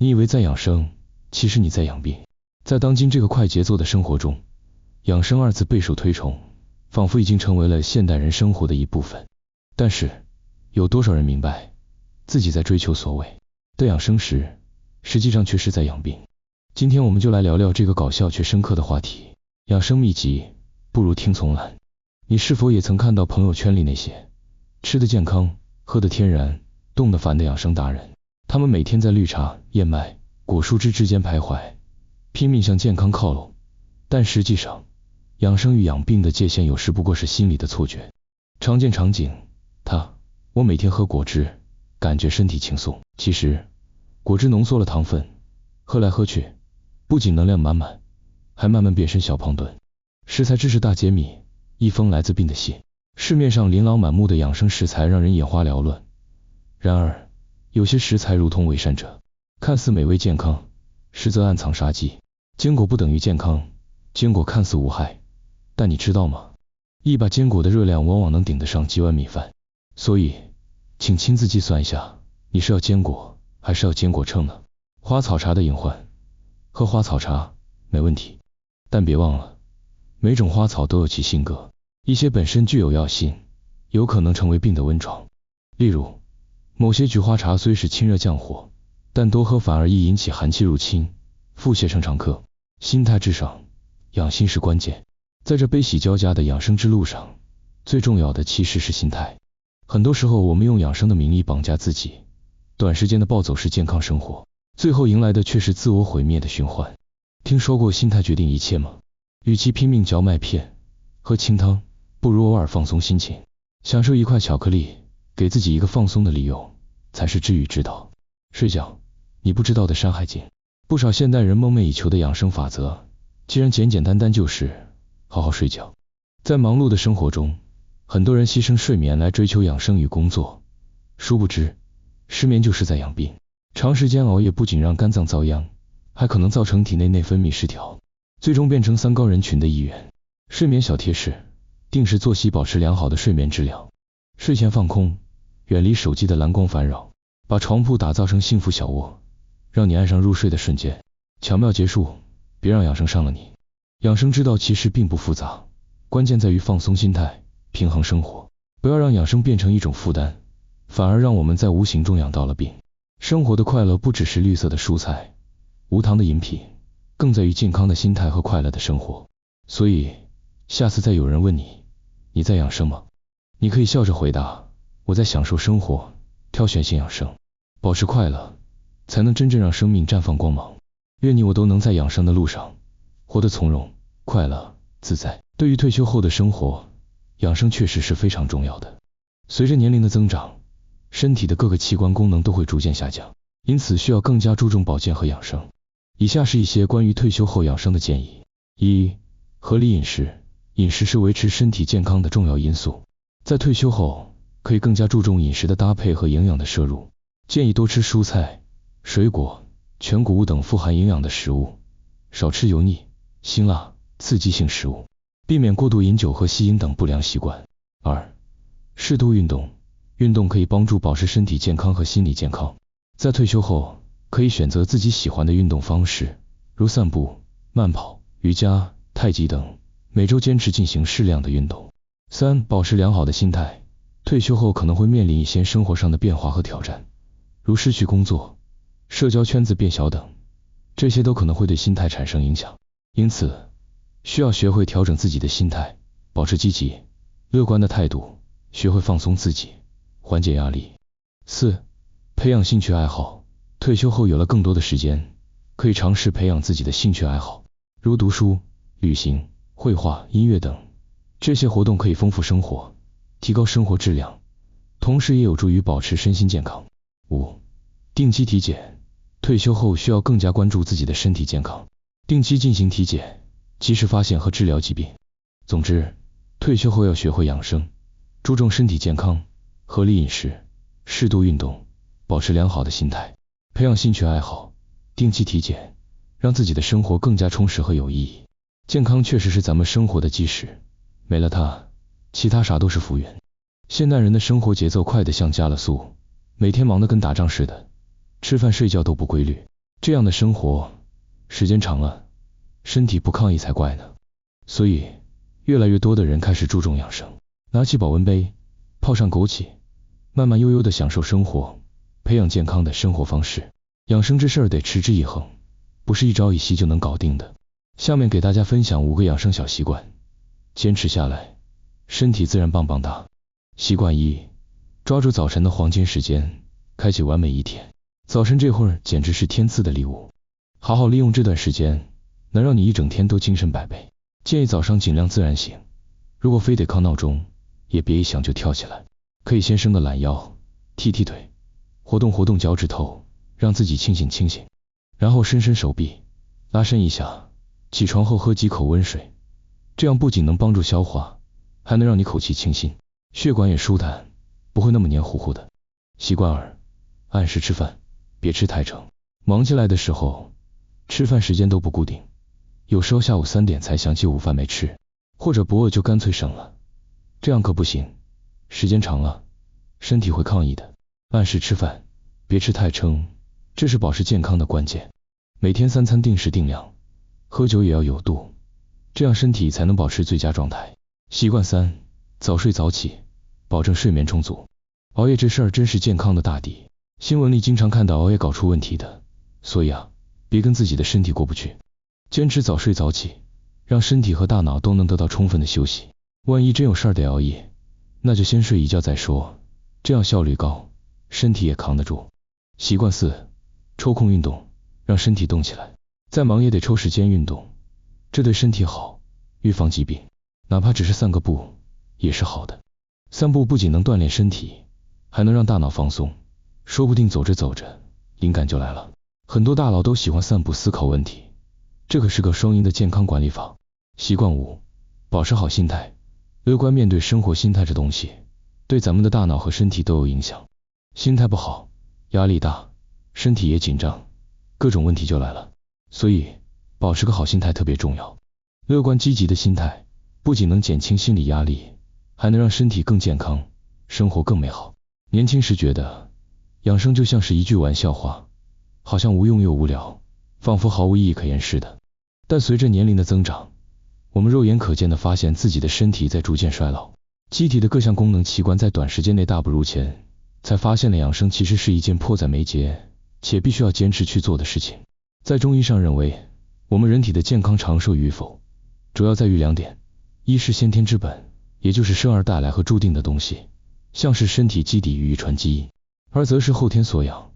你以为在养生，其实你在养病。在当今这个快节奏的生活中，养生二字备受推崇，仿佛已经成为了现代人生活的一部分。但是，有多少人明白，自己在追求所谓的养生时，实际上却是在养病？今天我们就来聊聊这个搞笑却深刻的话题。养生秘籍，不如听从懒。你是否也曾看到朋友圈里那些吃得健康、喝得天然、动得凡的养生达人？他们每天在绿茶、燕麦、果蔬汁之间徘徊，拼命向健康靠拢。但实际上，养生与养病的界限有时不过是心理的错觉。常见场景，我每天喝果汁，感觉身体轻松。其实，果汁浓缩了糖分，喝来喝去，不仅能量满满，还慢慢变身小胖墩。食材知识大揭秘，一封来自病的信。市面上琳琅满目的养生食材让人眼花缭乱，然而有些食材如同伪善者，看似美味健康，实则暗藏杀机。坚果不等于健康，坚果看似无害，但你知道吗？一把坚果的热量往往能顶得上几碗米饭。所以，请亲自计算一下，你是要坚果，还是要坚果秤呢？花草茶的隐患，喝花草茶没问题，但别忘了，每种花草都有其性格，一些本身具有药性，有可能成为病的温床。例如，某些菊花茶虽是清热降火，但多喝反而易引起寒气入侵，腹泻成常客。心态至上，养心是关键。在这悲喜交加的养生之路上，最重要的其实是心态。很多时候我们用养生的名义绑架自己，短时间的暴走式健康生活，最后迎来的却是自我毁灭的循环。听说过心态决定一切吗？与其拼命嚼麦片、喝清汤，不如偶尔放松心情，享受一块巧克力，给自己一个放松的理由，才是知语之道。睡觉，你不知道的山海经。不少现代人梦寐以求的养生法则，既然简简单单就是好好睡觉。在忙碌的生活中，很多人牺牲睡眠来追求养生与工作，殊不知，失眠就是在养病。长时间熬夜不仅让肝脏遭殃，还可能造成体内内分泌失调，最终变成三高人群的一员。睡眠小贴士：定时作息，保持良好的睡眠质量。睡前放空，远离手机的蓝光烦扰，把床铺打造成幸福小窝，让你按上入睡的瞬间。巧妙结束，别让养生伤了你。养生之道其实并不复杂，关键在于放松心态，平衡生活。不要让养生变成一种负担，反而让我们在无形中养到了病。生活的快乐不只是绿色的蔬菜、无糖的饮品，更在于健康的心态和快乐的生活。所以，下次再有人问你在养生吗？你可以笑着回答，我在享受生活，挑选性养生。保持快乐，才能真正让生命绽放光芒。愿你我都能在养生的路上，活得从容、快乐、自在。对于退休后的生活，养生确实是非常重要的。随着年龄的增长，身体的各个器官功能都会逐渐下降，因此需要更加注重保健和养生。以下是一些关于退休后养生的建议。一、合理饮食。饮食是维持身体健康的重要因素。在退休后，可以更加注重饮食的搭配和营养的摄入，建议多吃蔬菜、水果、全谷物等富含营养的食物，少吃油腻、辛辣、刺激性食物，避免过度饮酒和吸烟等不良习惯。二、适度运动。运动可以帮助保持身体健康和心理健康。在退休后，可以选择自己喜欢的运动方式，如散步、慢跑、瑜伽、太极等，每周坚持进行适量的运动。三、保持良好的心态。退休后可能会面临一些生活上的变化和挑战，如失去工作、社交圈子变小等，这些都可能会对心态产生影响。因此，需要学会调整自己的心态，保持积极、乐观的态度，学会放松自己，缓解压力。四、培养兴趣爱好。退休后有了更多的时间，可以尝试培养自己的兴趣爱好，如读书、旅行、绘画、音乐等。这些活动可以丰富生活，提高生活质量，同时也有助于保持身心健康。五、定期体检。退休后需要更加关注自己的身体健康，定期进行体检，及时发现和治疗疾病。总之，退休后要学会养生，注重身体健康，合理饮食，适度运动，保持良好的心态，培养兴趣爱好，定期体检，让自己的生活更加充实和有意义。健康确实是咱们生活的基石，没了它，其他啥都是浮云。现代人的生活节奏快得像加了速，每天忙得跟打仗似的，吃饭睡觉都不规律，这样的生活，时间长了，身体不抗议才怪呢。所以，越来越多的人开始注重养生，拿起保温杯，泡上枸杞，慢慢悠悠地享受生活，培养健康的生活方式。养生这事儿得持之以恒，不是一朝一夕就能搞定的。下面给大家分享5个养生小习惯，坚持下来，身体自然棒棒哒。习惯1，抓住早晨的黄金时间，开启完美一天。早晨这会儿简直是天赐的礼物，好好利用这段时间，能让你一整天都精神百倍。建议早上尽量自然醒，如果非得靠闹钟，也别一响就跳起来，可以先伸个懒腰，踢踢腿，活动活动脚趾头，让自己清醒，然后伸伸手臂，拉伸一下。起床后喝几口温水，这样不仅能帮助消化，还能让你口气清新，血管也舒坦，不会那么黏糊糊的。习惯2，按时吃饭，别吃太撑。忙起来的时候，吃饭时间都不固定，有时候下午3点才想起午饭没吃，或者不饿就干脆省了，这样可不行，时间长了，身体会抗议的。按时吃饭，别吃太撑，这是保持健康的关键。每天3餐定时定量，喝酒也要有度，这样身体才能保持最佳状态。习惯3，早睡早起，保证睡眠充足。熬夜这事儿真是健康的大敌，新闻里经常看到熬夜搞出问题的，所以别跟自己的身体过不去。坚持早睡早起，让身体和大脑都能得到充分的休息。万一真有事儿得熬夜，那就先睡一觉再说，这样效率高，身体也扛得住。习惯4，抽空运动，让身体动起来。再忙也得抽时间运动，这对身体好，预防疾病，哪怕只是散个步也是好的。散步不仅能锻炼身体，还能让大脑放松，说不定走着走着灵感就来了。很多大佬都喜欢散步思考问题，这可是个双赢的健康管理法。习惯5，保持好心态，乐观面对生活。心态这东西对咱们的大脑和身体都有影响，心态不好，压力大，身体也紧张，各种问题就来了。所以保持个好心态特别重要。乐观积极的心态不仅能减轻心理压力，还能让身体更健康，生活更美好。年轻时觉得养生就像是一句玩笑话，好像无用又无聊，仿佛毫无意义可言似的。但随着年龄的增长，我们肉眼可见地发现自己的身体在逐渐衰老，机体的各项功能器官在短时间内大不如前，才发现了养生其实是一件迫在眉睫且必须要坚持去做的事情。在中医上认为，我们人体的健康长寿与否，主要在于2点，一是先天之本，也就是生而带来和注定的东西，像是身体基底与遗传基因；二则是后天所养，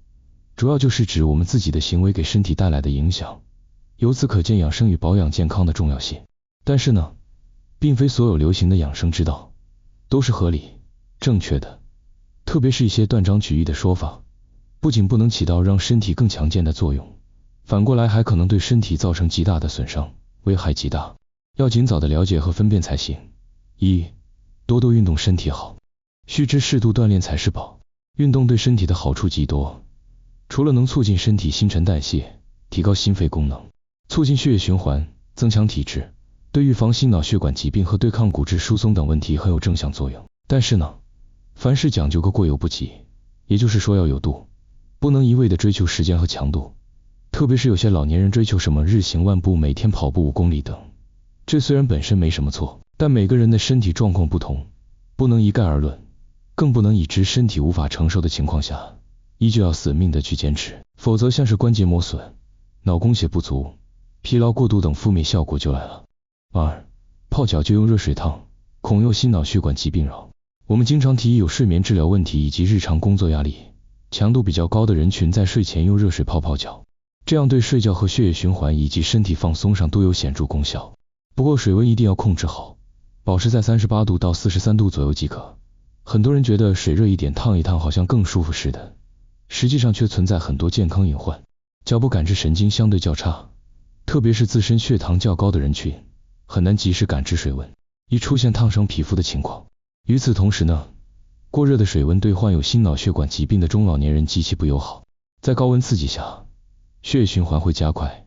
主要就是指我们自己的行为给身体带来的影响。由此可见养生与保养健康的重要性。但是呢，并非所有流行的养生之道都是合理、正确的，特别是一些断章取义的说法，不仅不能起到让身体更强健的作用，反过来还可能对身体造成极大的损伤，危害极大，要尽早的了解和分辨才行。1，多多运动身体好，须知适度锻炼才是宝。运动对身体的好处极多，除了能促进身体新陈代谢，提高心肺功能，促进血液循环，增强体质，对预防心脑血管疾病和对抗骨质疏松等问题很有正向作用。但是呢，凡事讲究个过犹不及，也就是说要有度，不能一味的追求时间和强度。特别是有些老年人追求什么日行万步，每天跑步5公里等，这虽然本身没什么错，但每个人的身体状况不同，不能一概而论，更不能已知身体无法承受的情况下，依旧要死命的去坚持，否则像是关节磨损、脑供血不足、疲劳过度等负面效果就来了。2，泡脚就用热水烫，恐诱心脑血管疾病扰。我们经常提议有睡眠治疗问题以及日常工作压力强度比较高的人群在睡前用热水泡脚，这样对睡觉和血液循环以及身体放松上都有显著功效。不过水温一定要控制好，保持在38度到43度左右即可。很多人觉得水热一点烫一烫好像更舒服似的，实际上却存在很多健康隐患。脚部感知神经相对较差，特别是自身血糖较高的人群，很难及时感知水温，易出现烫伤皮肤的情况。与此同时呢，过热的水温对患有心脑血管疾病的中老年人极其不友好，在高温刺激下，血液循环会加快，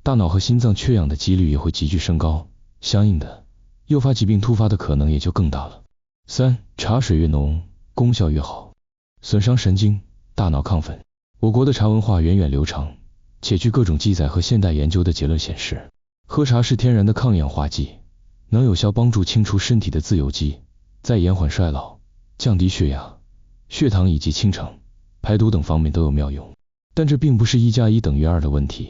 大脑和心脏缺氧的几率也会急剧升高，相应的，诱发疾病突发的可能也就更大了。3，茶水越浓，功效越好，损伤神经，大脑亢奋。我国的茶文化源远流长，且据各种记载和现代研究的结论显示，喝茶是天然的抗氧化剂，能有效帮助清除身体的自由基，在延缓衰老、降低血压、血糖以及清肠、排毒等方面都有妙用。但这并不是1+1等于2的问题，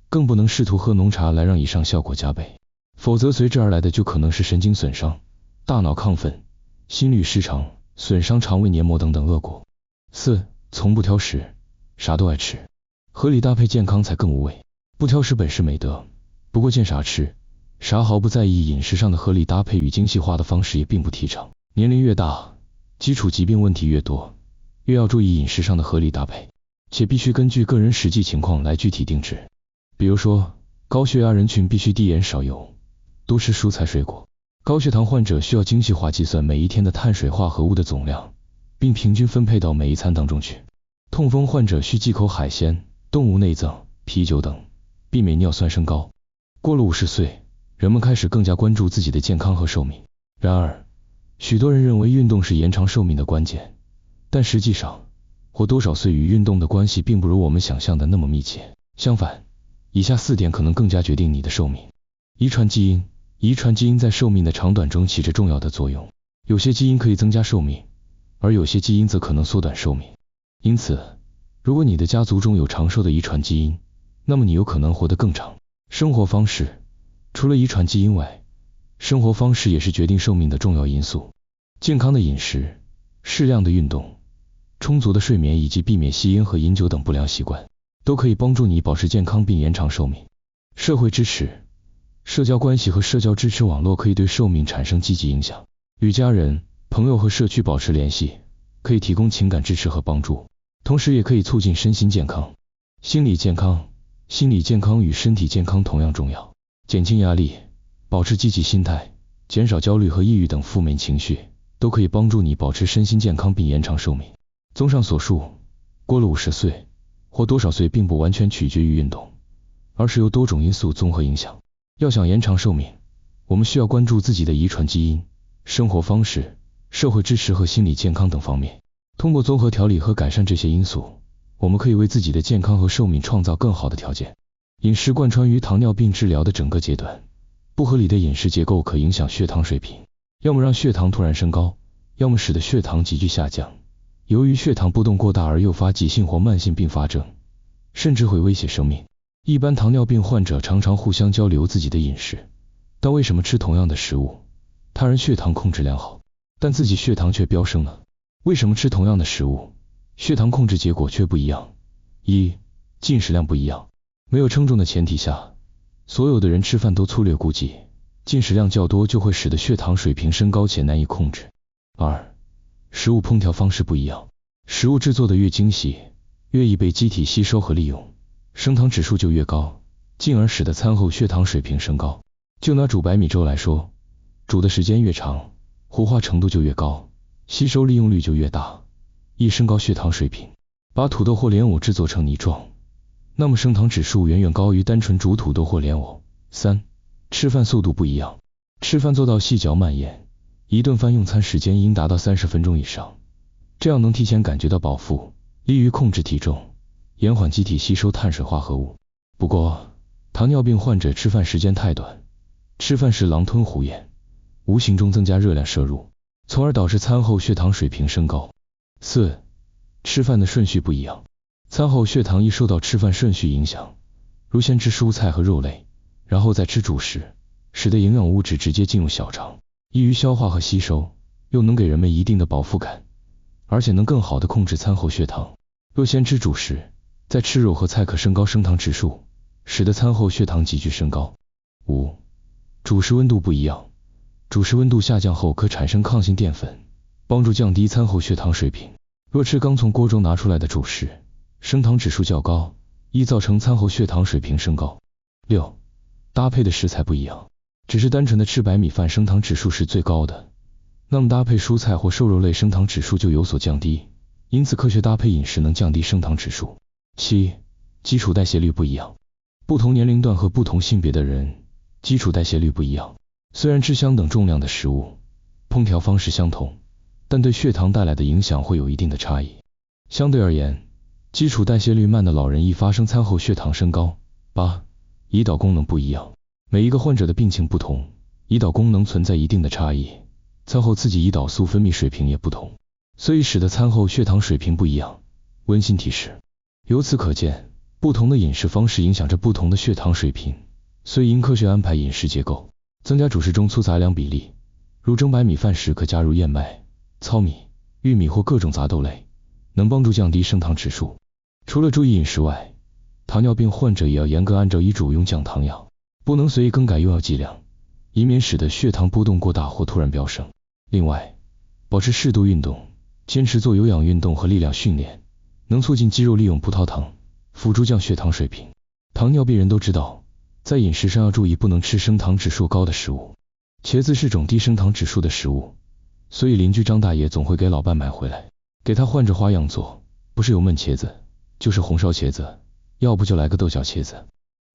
更不能试图喝浓茶来让以上效果加倍，否则随之而来的就可能是神经损伤、大脑亢奋、心律失常、损伤肠胃黏膜等等恶果。4. 从不挑食，啥都爱吃，合理搭配健康才更无味。不挑食本是美德，不过见啥吃啥毫不在意，饮食上的合理搭配与精细化的方式也并不提倡。年龄越大，基础疾病问题越多，越要注意饮食上的合理搭配，且必须根据个人实际情况来具体定制。比如说，高血压人群必须低盐少油，多吃蔬菜水果；高血糖患者需要精细化计算每一天的碳水化合物的总量，并平均分配到每一餐当中去。痛风患者需忌口海鲜、动物内脏、啤酒等，避免尿酸升高。过了50岁，人们开始更加关注自己的健康和寿命。然而，许多人认为运动是延长寿命的关键，但实际上，活多少岁与运动的关系并不如我们想象的那么密切。相反，以下4点可能更加决定你的寿命。遗传基因。遗传基因在寿命的长短中起着重要的作用，有些基因可以增加寿命，而有些基因则可能缩短寿命。因此，如果你的家族中有长寿的遗传基因，那么你有可能活得更长。生活方式。除了遗传基因外，生活方式也是决定寿命的重要因素。健康的饮食、适量的运动、充足的睡眠以及避免吸烟和饮酒等不良习惯，都可以帮助你保持健康并延长寿命。社会支持。社交关系和社交支持网络可以对寿命产生积极影响。与家人、朋友和社区保持联系，可以提供情感支持和帮助，同时也可以促进身心健康。心理健康。心理健康与身体健康同样重要。减轻压力，保持积极心态，减少焦虑和抑郁等负面情绪，都可以帮助你保持身心健康并延长寿命。综上所述，过了50岁，活多少岁并不完全取决于运动，而是由多种因素综合影响。要想延长寿命，我们需要关注自己的遗传基因、生活方式、社会支持和心理健康等方面。通过综合调理和改善这些因素，我们可以为自己的健康和寿命创造更好的条件。饮食贯穿于糖尿病治疗的整个阶段，不合理的饮食结构可影响血糖水平，要么让血糖突然升高，要么使得血糖急剧下降。由于血糖波动过大而诱发急性或慢性并发症，甚至会威胁生命。一般糖尿病患者常常互相交流自己的饮食，但为什么吃同样的食物，他人血糖控制良好，但自己血糖却飙升呢？为什么吃同样的食物，血糖控制结果却不一样？一、进食量不一样。没有称重的前提下，所有的人吃饭都粗略估计，进食量较多就会使得血糖水平升高且难以控制。二、食物烹调方式不一样。食物制作的越精细，越易被机体吸收和利用，升糖指数就越高，进而使得餐后血糖水平升高。就拿煮白米粥来说，煮的时间越长，糊化程度就越高，吸收利用率就越大，易升高血糖水平。把土豆或莲藕制作成泥状，那么升糖指数远远高于单纯煮土豆或莲藕。三、吃饭速度不一样。吃饭做到细嚼慢咽，一顿饭用餐时间应达到30分钟以上，这样能提前感觉到饱腹，利于控制体重，延缓机体吸收碳水化合物。不过，糖尿病患者吃饭时间太短，吃饭时狼吞虎咽，无形中增加热量摄入，从而导致餐后血糖水平升高。四、吃饭的顺序不一样。餐后血糖易受到吃饭顺序影响，如先吃蔬菜和肉类，然后再吃主食，使得营养物质直接进入小肠，易于消化和吸收，又能给人们一定的饱腹感，而且能更好地控制餐后血糖。若先吃主食，再吃肉和菜可升高升糖指数，使得餐后血糖急剧升高。五、主食温度不一样。主食温度下降后可产生抗性淀粉，帮助降低餐后血糖水平。若吃刚从锅中拿出来的主食，升糖指数较高，易造成餐后血糖水平升高。六、搭配的食材不一样。只是单纯的吃白米饭升糖指数是最高的，那么搭配蔬菜或瘦肉类升糖指数就有所降低，因此科学搭配饮食能降低升糖指数。七、基础代谢率不一样。不同年龄段和不同性别的人，基础代谢率不一样。虽然吃相等重量的食物，烹调方式相同，但对血糖带来的影响会有一定的差异。相对而言，基础代谢率慢的老人易发生餐后血糖升高。8. 胰岛功能不一样，每一个患者的病情不同，胰岛功能存在一定的差异，餐后刺激胰岛素分泌水平也不同，所以使得餐后血糖水平不一样。温馨提示：由此可见，不同的饮食方式影响着不同的血糖水平，所以应科学安排饮食结构，增加主食中粗杂粮比例，如蒸白米饭时可加入燕麦、糙米、玉米或各种杂豆类，能帮助降低升糖指数。除了注意饮食外，糖尿病患者也要严格按照医嘱用降糖药，不能随意更改用药剂量，以免使得血糖波动过大或突然飙升。另外，保持适度运动，坚持做有氧运动和力量训练，能促进肌肉利用葡萄糖，辅助降血糖水平。糖尿病人都知道，在饮食上要注意不能吃升糖指数高的食物。茄子是种低升糖指数的食物，所以邻居张大爷总会给老伴买回来，给他换着花样做，不是油焖茄子，就是红烧茄子，要不就来个豆角茄子。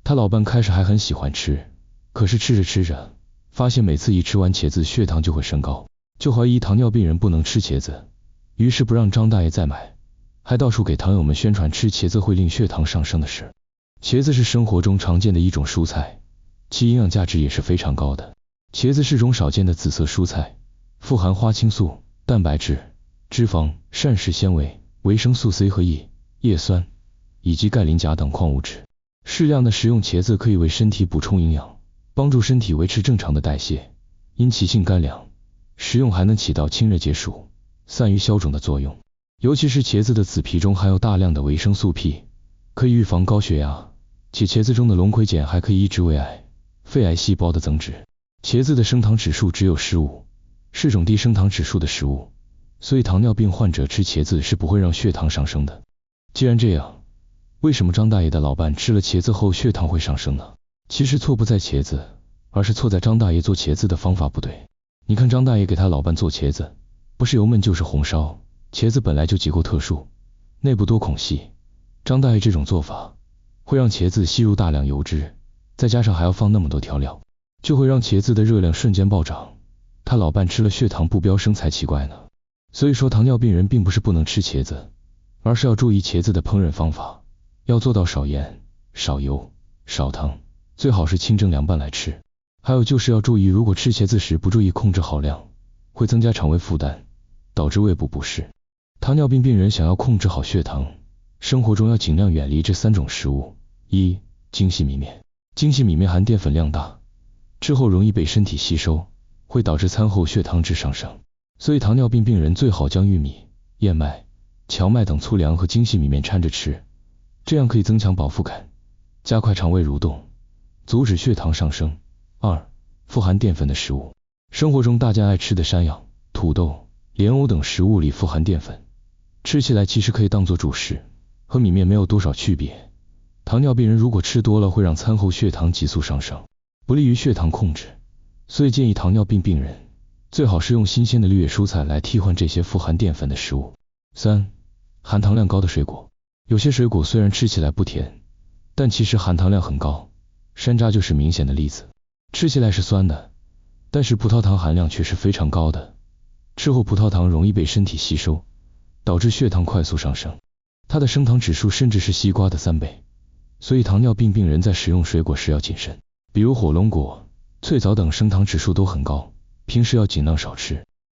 他老伴开始还很喜欢吃，可是吃着吃着，发现每次一吃完茄子血糖就会升高，就怀疑糖尿病人不能吃茄子，于是不让张大爷再买，还到处给糖友们宣传吃茄子会令血糖上升的事。茄子是生活中常见的一种蔬菜，其营养价值也是非常高的。茄子是种少见的紫色蔬菜，富含花青素、蛋白质、脂肪、膳食纤维、维生素 C 和 E、叶酸以及钙、磷、钾等矿物质。适量的食用茄子可以为身体补充营养，帮助身体维持正常的代谢。因其性甘凉，食用还能起到清热解暑、散瘀消肿的作用。尤其是茄子的紫皮中含有大量的维生素 P， 可以预防高血压，且茄子中的龙葵碱还可以抑制胃癌、肺癌细胞的增殖。茄子的升糖指数只有15，是种低升糖指数的食物，所以糖尿病患者吃茄子是不会让血糖上升的。既然这样，为什么张大爷的老伴吃了茄子后血糖会上升呢？其实错不在茄子，而是错在张大爷做茄子的方法不对。你看张大爷给他老伴做茄子，不是油焖就是红烧，茄子本来就结构特殊，内部多孔隙，张大爷这种做法会让茄子吸入大量油脂，再加上还要放那么多调料，就会让茄子的热量瞬间暴涨，他老伴吃了血糖不飙升才奇怪呢。所以说糖尿病人并不是不能吃茄子，而是要注意茄子的烹饪方法，要做到少盐、少油、少糖，最好是清蒸凉拌来吃。还有就是要注意，如果吃茄子时不注意控制好量，会增加肠胃负担，导致胃部不适。糖尿病病人想要控制好血糖，生活中要尽量远离这3种食物。1. 精细米面。精细米面含淀粉量大，之后容易被身体吸收，会导致餐后血糖值上升，所以糖尿病病人最好将玉米、燕麦、荞麦等粗粮和精细米面掺着吃，这样可以增强饱腹感，加快肠胃蠕动，阻止血糖上升。2. 富含淀粉的食物。生活中大家爱吃的山药、土豆、莲藕等食物里富含淀粉，吃起来其实可以当作主食，和米面没有多少区别。糖尿病人如果吃多了会让餐后血糖急速上升，不利于血糖控制，所以建议糖尿病病人最好是用新鲜的绿叶蔬菜来替换这些富含淀粉的食物。3. 含糖量高的水果。有些水果虽然吃起来不甜，但其实含糖量很高，山楂就是明显的例子。吃起来是酸的，但是葡萄糖含量却是非常高的，吃后葡萄糖容易被身体吸收，导致血糖快速上升，它的升糖指数甚至是西瓜的3倍，所以糖尿病病人在食用水果时要谨慎，比如火龙果、脆枣等升糖指数都很高，平时要尽量少吃。